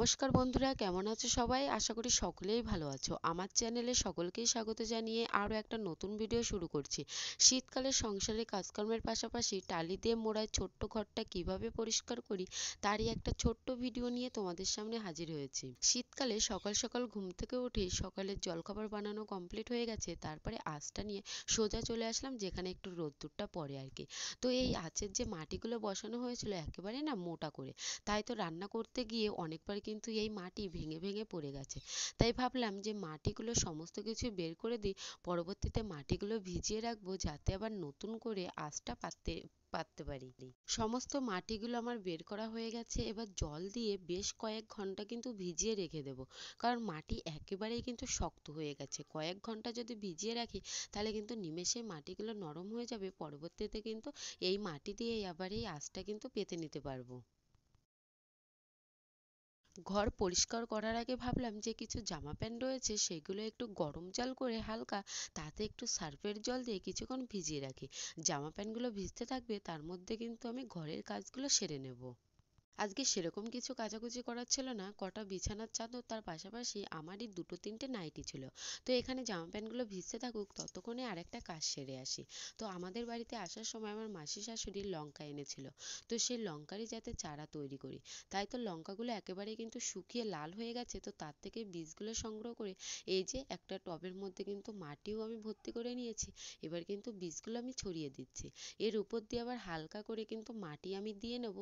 নমস্কার বন্ধুরা, কেমন আছো সবাই? আশা করি সকলেই ভালো আছো। আমার চ্যানেলে সকলকেই স্বাগত জানিয়ে আরও একটা নতুন ভিডিও শুরু করছি। শীতকালে সংসারে কাজকর্মের পাশাপাশি টালি দিয়ে মোড়া ছোট্ট ঘরটা কিভাবে পরিষ্কার করি তারই একটা ছোট্ট ভিডিও নিয়ে তোমাদের সামনে হাজির হয়েছি। শীতকালে সকাল সকাল ঘুম থেকে উঠে সকালের জলখাবার বানানো কমপ্লিট হয়ে গেছে, তারপরে আঁচটা নিয়ে সোজা চলে আসলাম যেখানে একটু রোদ্দুরটা পড়ে আর কি। তো এই আঁচের যে মাটিগুলো বসানো হয়েছিল একেবারে না মোটা করে, তাই তো রান্না করতে গিয়ে অনেকবার কিন্তু এই মাটি ভেঙে ভেঙে পড়ে গেছে। তাই ভাবলাম যে মাটিগুলো সমস্ত কিছু বের করে দিই, পরবর্তীতে মাটিগুলো ভিজিয়ে রাখবো যাতে আবার নতুন করে আঁচটা পাততে পাততে পারি। সমস্ত মাটিগুলো আমার বের করা হয়ে গেছে, এবার জল দিয়ে বেশ কয়েক ঘন্টা কিন্তু ভিজিয়ে রেখে দেবো, কারণ মাটি একেবারেই কিন্তু শক্ত হয়ে গেছে। কয়েক ঘন্টা যদি ভিজিয়ে রাখি তাহলে কিন্তু নিমেষেই মাটিগুলো নরম হয়ে যাবে, পরবর্তীতে কিন্তু এই মাটি দিয়েই আবার এই আঁচটা কিন্তু পেতে নিতে পারবো। ঘর পরিষ্কার করার আগে ভাবলাম যে কিছু জামা প্যান্ট রয়েছে সেগুলো একটু গরম জল করে হালকা, তাতে একটু সার্ফের জল দিয়ে কিছুক্ষণ ভিজিয়ে রাখি। জামা প্যান্টগুলো ভিজতে থাকবে, তার মধ্যে কিন্তু আমি ঘরের কাজগুলো সেরে নেব। আজকে সেরকম কিছু কাচাকুচি করার ছিল না, কটা বিছানার চাদর তার পাশাপাশি আমারই দুটো তিনটে নাইটি ছিল। তো এখানে জামা প্যান্টগুলো ভিজতে থাকুক, ততক্ষণে আরেকটা কাজ সেরে আসি। তো আমাদের বাড়িতে আসার সময় আমার মাসি শাশুড়ি লঙ্কা এনেছিল, তো সেই লঙ্কারই যাতে চারা তৈরি করি। তাই তো লঙ্কাগুলো একেবারে কিন্তু শুকিয়ে লাল হয়ে গেছে, তো তার থেকে বীজগুলো সংগ্রহ করে এই যে একটা টবের মধ্যে কিন্তু মাটিও আমি ভর্তি করে নিয়েছি। এবার কিন্তু বীজগুলো আমি ছড়িয়ে দিচ্ছি। এর উপর দিয়ে আবার হালকা করে কিন্তু মাটি আমি দিয়ে নেব।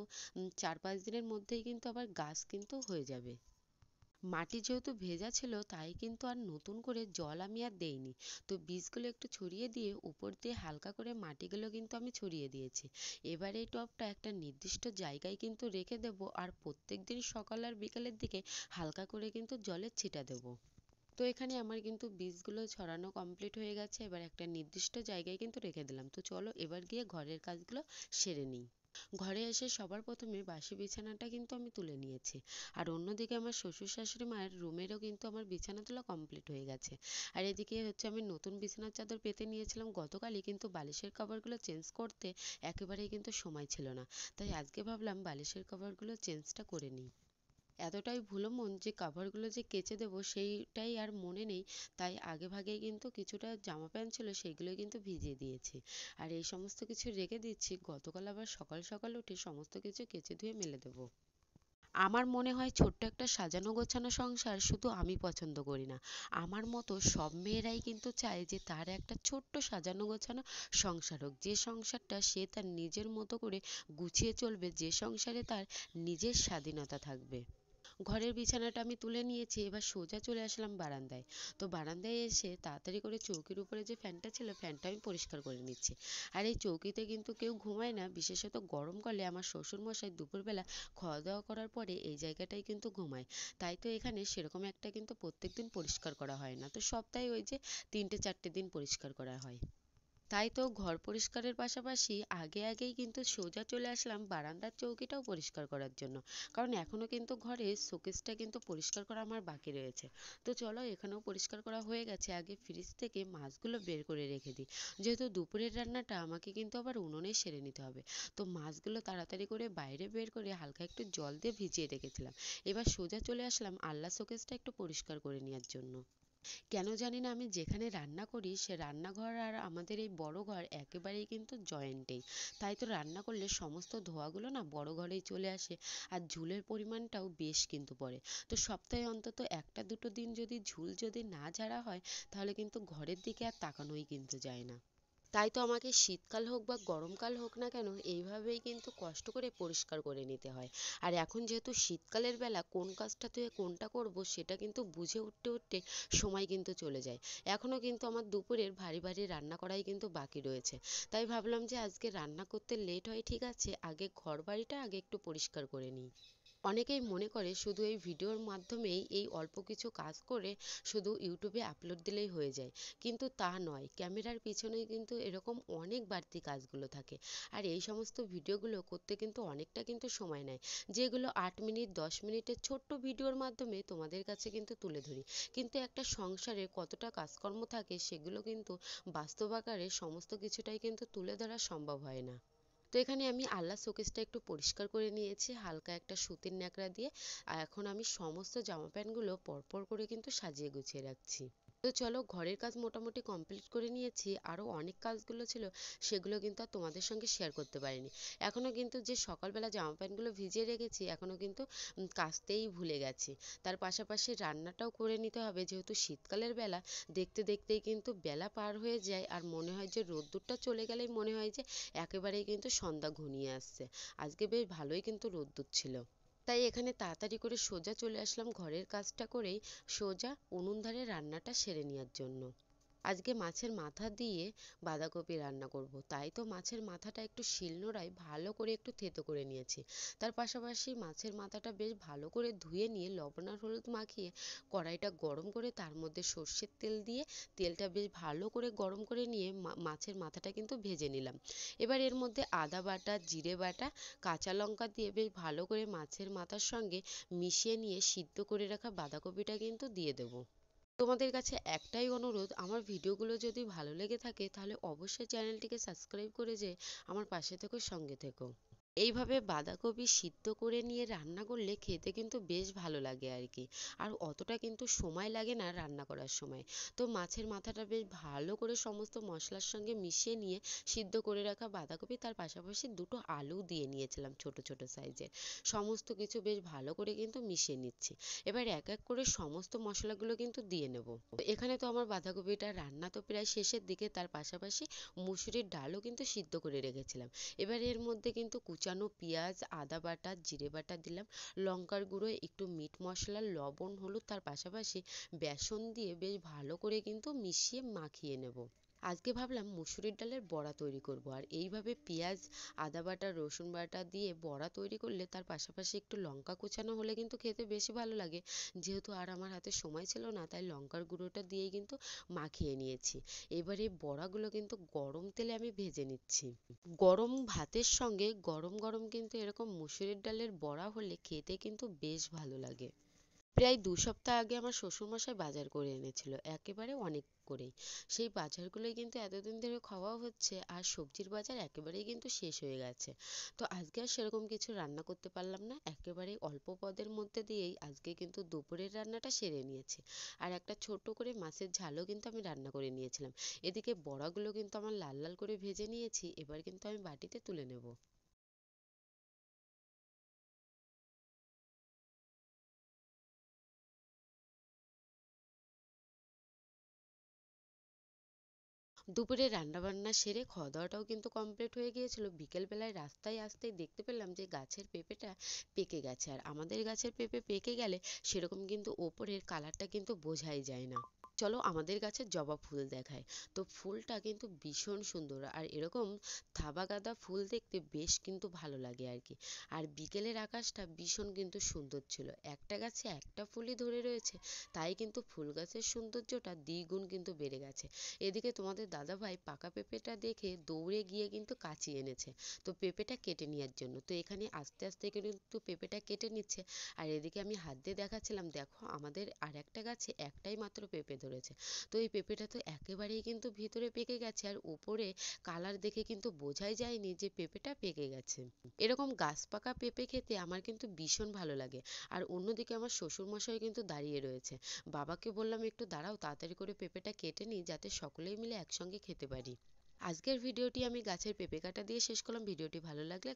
4-5 দিনের মধ্যেই কিন্তু আবার গাছ কিন্তু হয়ে যাবে। মাটি যেহেতু ভেজা ছিল তাই কিন্তু আর নতুন করে জল আমি আর দেইনি। তো বীজগুলো একটু ছড়িয়ে দিয়ে উপর দিয়ে হালকা করে মাটিগুলো কিন্তু আমি ছড়িয়ে দিয়েছি। এবার এই টবটা একটা নির্দিষ্ট জায়গায় কিন্তু রেখে দেবো, আর প্রত্যেকদিন সকাল আর বিকালের দিকে হালকা করে কিন্তু জলের ছিটা দেবো। তো এখানে আমার কিন্তু বীজগুলো ছড়ানো কমপ্লিট হয়ে গেছে, এবার একটা নির্দিষ্ট জায়গায় কিন্তু রেখে দিলাম। তো চলো এবার গিয়ে ঘরের কাজগুলো সেরে নিই। ঘরে এসে সবার প্রথমে বাসি বিছানাটা কিন্তু আমি তুলে নিয়েছি, আর অন্যদিকে আমার শ্বশুর শাশুড়ি মায়ের রুমেরও কিন্তু আমার বিছানা তোলা কমপ্লিট হয়ে গেছে। আর এদিকে হচ্ছে আমি নতুন বিছানার চাদর পেতে নিয়েছিলাম গতকালই, কিন্তু বালিশের কভারগুলো চেঞ্জ করতে একেবারেই কিন্তু সময় ছিল না। তাই আজকে ভাবলাম বালিশের কভারগুলো চেঞ্জটা করে নিই। এতটাই ভুলো মন যে কাভারগুলো যে কেচে দেবো সেইটাই আর মনে নেই। তাই আগে ভাগেই কিন্তু কিছুটা জামা প্যান্ট ছিল সেইগুলো কিন্তু ভিজিয়ে দিয়েছি, আর এই সমস্ত কিছু রেখে দিচ্ছি। গতকাল আবার সকাল সকাল উঠে সমস্ত কিছু কেচে ধুয়ে মেলে দেবো। আমার মনে হয় ছোট্ট একটা সাজানো গোছানো সংসার শুধু আমি পছন্দ করি না, আমার মতো সব মেয়েরাই কিন্তু চায় যে তার একটা ছোট্ট সাজানো গোছানো সংসার হোক, যে সংসারটা সে তার নিজের মতো করে গুছিয়ে চলবে, যে সংসারে তার নিজের স্বাধীনতা থাকবে। ঘরের বিছানাটা আমি তুলে নিয়েছি, এবার সোজা চলে আসলাম বারান্দায়। তো বারান্দায় এসে তাড়াতাড়ি করে চৌকির উপরে যে ফ্যানটা ছিল ফ্যানটা আমি পরিষ্কার করে নিচ্ছি। আর এই চৌকিতে কিন্তু কেউ ঘুমায় না, বিশেষত গরমকালে আমার শ্বশুর মশাই দুপুরবেলা খাওয়া দাওয়া করার পরে এই জায়গাটাই কিন্তু ঘুমায়। তাই তো এখানে সেরকম একটা কিন্তু প্রত্যেকদিন পরিষ্কার করা হয় না, তো সপ্তাহে ওই যে 3-4 দিন পরিষ্কার করা হয়। তাই তো ঘর পরিষ্কারের পাশাপাশি আগেই কিন্তু সোজা চলে আসলাম বারান্দার চৌকিটাও পরিষ্কার করার জন্য, কারণ এখনো কিন্তু ঘরে শোকেসটা কিন্তু পরিষ্কার করা আমার বাকি রয়েছে। তো চলো এখানেও পরিষ্কার করা হয়ে গেছে, আগে ফ্রিজ থেকে মাছগুলো বের করে রেখে দিই, যেহেতু দুপুরের রান্নাটা আমাকে কিন্তু আবার উনুনেই সেরে নিতে হবে। তো মাছগুলো তাড়াতাড়ি করে বাইরে বের করে হালকা একটু জল দিয়ে ভিজিয়ে রেখেছিলাম। এবার সোজা চলে আসলাম আল্লা শোকেসটা একটু পরিষ্কার করে নেওয়ার জন্য। কেন জানি না আমি যেখানে রান্না করি সে রান্নাঘর আর আমাদের এই বড় ঘর একেবারেই কিন্তু জয়েন্টেই। তাই তো রান্না করলে সমস্ত ধোঁয়াগুলো না বড় ঘরেই চলে আসে, আর ঝুলের পরিমাণটাও বেশ কিন্তু পড়ে। তো সপ্তাহে অন্তত একটা দুটো দিন যদি ঝুল যদি না ঝাড়া হয় তাহলে কিন্তু ঘরের দিকে আর তাকানোই কিন্তু যায় না। তাই তো আমাকে শীতকাল হোক বা গরমকাল হোক না কেন এইভাবেই কিন্তু কষ্ট করে পরিষ্কার করে নিতে হয়। আর এখন যেহেতু শীতকালের বেলা কোন কাজটা থেকে কোনটা করব সেটা কিন্তু বুঝে উঠতে উঠতে সময় কিন্তু চলে যায়। এখনো কিন্তু আমার দুপুরের ভারী ভারী রান্না করাই কিন্তু বাকি রয়েছে। তাই ভাবলাম যে আজকে রান্না করতে লেট হয় ঠিক আছে, আগে ঘর বাড়িটা আগে একটু পরিষ্কার করে নিই। অনেকেই মনে করে শুধু এই ভিডিওর মাধ্যমেই এই অল্প কিছু কাজ করে শুধু ইউটিউবে আপলোড দিলেই হয়ে যায়, কিন্তু তা নয়। ক্যামেরার পিছনে কিন্তু এরকম অনেক বাড়তি কাজগুলো থাকে, আর এই সমস্ত ভিডিওগুলো করতে কিন্তু অনেকটা কিন্তু সময় নেয়, যেগুলো 8 মিনিট 10 মিনিটের ছোট্ট ভিডিওর মাধ্যমে তোমাদের কাছে কিন্তু তুলে ধরি। কিন্তু একটা সংসারে কতটা কাজকর্ম থাকে সেগুলো কিন্তু বাস্তব আকারে সমস্ত কিছুটাই কিন্তু তুলে ধরা সম্ভব হয় না। তো এখানে আমি আলনার শোকেসটা একটু পরিষ্কার করে নিয়েছি হালকা একটা সুতির ন্যাকড়া দিয়ে। আর এখন আমি সমস্ত জামা প্যান্টগুলো পরপর করে কিন্তু সাজিয়ে গুছিয়ে রাখছি। তো চলো, ঘরের কাজ মোটামুটি কমপ্লিট করে নিয়েছি। আরও অনেক কাজগুলো ছিল, সেগুলো কিন্তু আর তোমাদের সঙ্গে শেয়ার করতে পারিনি। এখনও কিন্তু যে সকালবেলা জামা প্যান্টগুলো ভিজিয়ে রেখেছি এখনও কিন্তু কাচতেই ভুলে গেছি। তার পাশাপাশি রান্নাটাও করে নিতে হবে, যেহেতু শীতকালের বেলা। দেখতে দেখতেই কিন্তু বেলা পার হয়ে যায়, আর মনে হয় যে রোদ্দুরটা চলে গেলেই মনে হয় যে একেবারেই কিন্তু সন্ধ্যা ঘনিয়ে আসছে। আজকে বেশ ভালোই কিন্তু রোদ্দুর ছিল। তাই এখানে তাড়াতাড়ি করে সোজা চলে আসলাম ঘরের কাজটা করেই সোজা উনুন ধারে রান্নাটা সেরে নেওয়ার জন্য। আজকে মাছের মাথা দিয়ে বাঁধাকপি রান্না করব, তাই তো মাছের মাথাটা একটু শিলনোড়ায় ভালো করে একটু থেতো করে নিয়েছি। তার পাশাপাশি মাছের মাথাটা বেশ ভালো করে ধুয়ে নিয়ে লবণ আর হলুদ মাখিয়ে কড়াইটা গরম করে তার মধ্যে সর্ষের তেল দিয়ে তেলটা বেশ ভালো করে গরম করে নিয়ে মাছের মাথাটা কিন্তু ভেজে নিলাম। এবার এর মধ্যে আদা বাটা, জিরে বাটা, কাঁচা লঙ্কা দিয়ে বেশ ভালো করে মাছের মাথার সঙ্গে মিশিয়ে নিয়ে সিদ্ধ করে রাখা বাঁধাকপিটা কিন্তু দিয়ে দেবো। তোমাদের কাছে একটাই অনুরোধ, আমার ভিডিওগুলো যদি ভালো লেগে থাকে তাহলে অবশ্যই চ্যানেলটিকে সাবস্ক্রাইব করে যে আমার পাশে থেকো, সঙ্গে থেকো। এইভাবে বাঁধাকপি সিদ্ধ করে নিয়ে রান্না করলে খেতে কিন্তু বেশ ভালো লাগে আর কি। আর অতটা কিন্তু সময় লাগে না রান্না করার সময়। তো মাছের মাথাটা বেশ ভালো করে সমস্ত মশলার সঙ্গে মিশিয়ে নিয়ে সিদ্ধ করে রাখা বাঁধাকপি, তার পাশাপাশি দুটো আলু দিয়ে নিয়েছিলাম ছোট ছোট সাইজের। সমস্ত কিছু বেশ ভালো করে কিন্তু মিশিয়ে নিচ্ছি। এবার এক এক করে সমস্ত মশলাগুলো কিন্তু দিয়ে নেব। এখানে তো আমার বাঁধাকপিটা রান্না তো প্রায় শেষের দিকে, তার পাশাপাশি মুসুরির ডালও কিন্তু সিদ্ধ করে রেখেছিলাম। এবার এর মধ্যে কিন্তু কুচানো পেঁয়াজ, আদা বাটা, জিরে বাটা দিলাম, লঙ্কার গুঁড়ো, একটু মিট মশলা, লবণ, হলুদ, তার পাশাপাশি বেসন দিয়ে বেশ ভালো করে কিন্তু মিশিয়ে মাখিয়ে নেব। আজকে ভাবলাম মুসুরির ডালের বড়া তৈরি করব, আর এইভাবে পেঁয়াজ, আদা বাটা, রসুন বাটা দিয়ে বড়া তৈরি করলে তার পাশাপাশি একটু লঙ্কা কুচানো হলে কিন্তু খেতে বেশি ভালো লাগে। যেহেতু আর আমার হাতে সময় ছিল না, তাই লঙ্কার গুঁড়োটা দিয়েই কিন্তু মাখিয়ে নিয়েছি। এবারে বড়াগুলো কিন্তু গরম তেলে আমি ভেজে নিচ্ছি। গরম ভাতের সঙ্গে গরম গরম কিন্তু এরকম মুসুরির ডালের বড়া হলে খেতে কিন্তু বেশ ভালো লাগে। প্রায় 2 সপ্তাহ আগে আমার শ্বশুরমশাই বাজার করে এনেছিল, একেবারে অনেক করেই। সেই বাজারগুলোই কিন্তু এতদিন ধরে খাওয়া হচ্ছে, আর সবজির বাজার একেবারেই কিন্তু শেষ হয়ে গেছে। তো আজকে আর সেরকম কিছু রান্না করতে পারলাম না, একেবারে অল্প পদের মধ্যে দিয়েই আজকে কিন্তু দুপুরের রান্নাটা সেরে নিয়েছি। আর একটা ছোট করে মাছের ঝালও কিন্তু আমি রান্না করে নিয়েছিলাম। এদিকে বড়াগুলো কিন্তু আমার লাল লাল করে ভেজে নিয়েছি, এবার কিন্তু আমি বাটিতে তুলে নেব। দুপুরে রান্নাবান্না সেরে খাওয়া দাওয়াটাও কিন্তু কমপ্লিট হয়ে গিয়েছিল। বিকেলবেলায় রাস্তায় আসতেই দেখতে পেলাম যে গাছের পেঁপেটা পেকে গেছে, আর আমাদের গাছের পেঁপে পেকে গেলে সেরকম কিন্তু ওপরের কালারটা কিন্তু বোঝাই যায় না। চলো আমাদের গাছের জবা ফুল দেখায়। তো ফুলটা কিন্তু ভীষণ সুন্দর, আর এরকম থাবা গাঁদা ফুল দেখতে বেশ কিন্তু ভালো লাগে আর কি। আর বিকেলের আকাশটা ভীষণ কিন্তু সুন্দর ছিল, একটা গাছে একটা ফুলই ধরে রয়েছে, তাই কিন্তু ফুল গাছের সৌন্দর্যটা দ্বিগুণ কিন্তু বেড়ে গেছে। এদিকে তোমাদের দাদাভাই পাকা পেঁপেটা দেখে দৌড়ে গিয়ে কিন্তু কাঁচি এনেছে, তো পেঁপেটা কেটে নেওয়ার জন্য। তো এখানে আস্তে আস্তে কিন্তু পেঁপেটা কেটে নিচ্ছে, আর এদিকে আমি হাত দিয়ে দেখাচ্ছিলাম, দেখো আমাদের আর একটা গাছে একটাই মাত্র পেঁপে ধরেছে। তো এই পেঁপেটা তো একেবারেই কিন্তু ভিতরে পেকে গেছে, আর উপরে কালার দেখে কিন্তু বোঝাই যায়নি যে পেঁপেটা পেকে গেছে। এরকম গাছ পাকা পেঁপে খেতে আমার কিন্তু ভীষণ ভালো লাগে। আর অন্যদিকে আমার শ্বশুর মশাই কিন্তু দাঁড়িয়ে রয়েছে। বাবাকে বললাম একটু দাঁড়াও, তাড়াতাড়ি করে পেঁপেটা কেটে নিই যাতে সকলেই মিলে একসঙ্গে খেতে পারি। আজকের ভিডিওটি আমি গাছের পেঁপে কাটা দিয়ে শেষ করলাম। ভিডিওটি ভালো লাগলে